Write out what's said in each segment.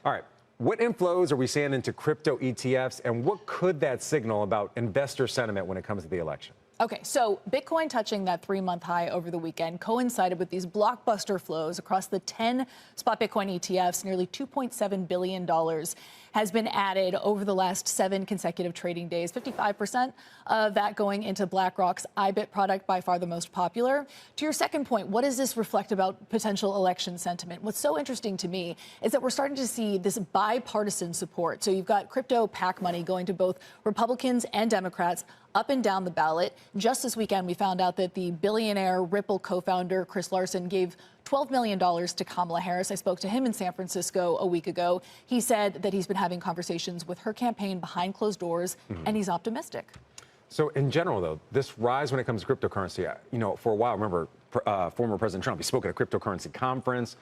All right. What inflows are we seeing into crypto ETFs, and what could that signal about investor sentiment when it comes to the election? Okay, so Bitcoin touching that 3-month high over the weekend coincided with these blockbuster flows across the 10 spot Bitcoin ETFs. Nearly $2.7 billion has been added over the last 7 consecutive trading days, 55% of that going into BlackRock's IBIT product, by far the most popular. To your second point, what does this reflect about potential election sentiment? What's so interesting to me is that we're starting to see this bipartisan support. So you've got crypto PAC money going to both Republicans and Democrats up and down the ballot. Just this weekend, we found out that the billionaire Ripple co-founder Chris Larsen gave $12 million to Kamala Harris. I spoke to him in San Francisco a week ago. He said that he's been having conversations with her campaign behind closed doors, and he's optimistic. So in general, though, this rise when it comes to cryptocurrency, for a while, remember, former President Trump, he spoke at a cryptocurrency conference.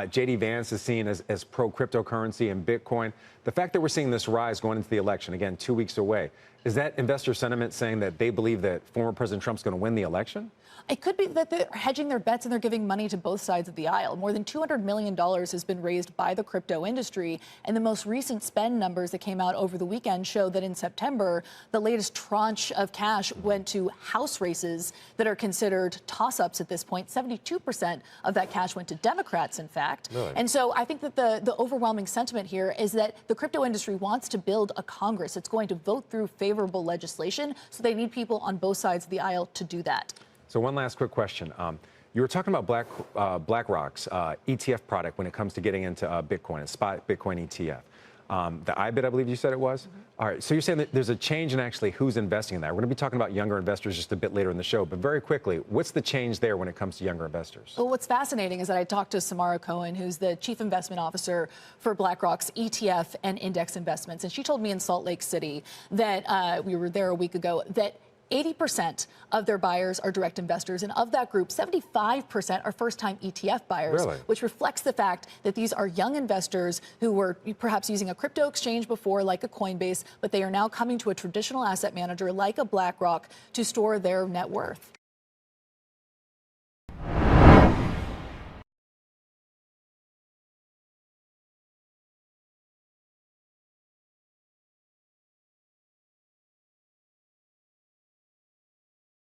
J.D. Vance is seen as pro-cryptocurrency and Bitcoin. The fact that we're seeing this rise going into the election, again, 2 weeks away, is that investor sentiment saying that they believe that former President Trump's going to win the election? It could be that they're hedging their bets and they're giving money to both sides of the aisle. More than $200 million has been raised by the crypto industry. And the most recent spend numbers that came out over the weekend show that in September, the latest tranche of cash went to House races that are considered toss-ups at this point. 72% of that cash went to Democrats, in fact. Really? And so I think that the overwhelming sentiment here is that the crypto industry wants to build a Congress. It's going to vote through favorable legislation. So they need people on both sides of the aisle to do that. So one last quick question. You were talking about BlackRock's ETF product when it comes to getting into Bitcoin, a spot Bitcoin ETF. The IBIT, I believe you said it was? All right, so you're saying that there's a change in actually who's investing in that. We're going to be talking about younger investors just a bit later in the show, but very quickly, what's the change there when it comes to younger investors? Well, what's fascinating is that I talked to Samara Cohen, who's the chief investment officer for BlackRock's ETF and index investments, and she told me in Salt Lake City that we were there a week ago, that 80% of their buyers are direct investors, and of that group, 75% are first-time ETF buyers, Really? which reflects the fact that these are young investors who were perhaps using a crypto exchange before, like a Coinbase, but they are now coming to a traditional asset manager like a BlackRock to store their net worth.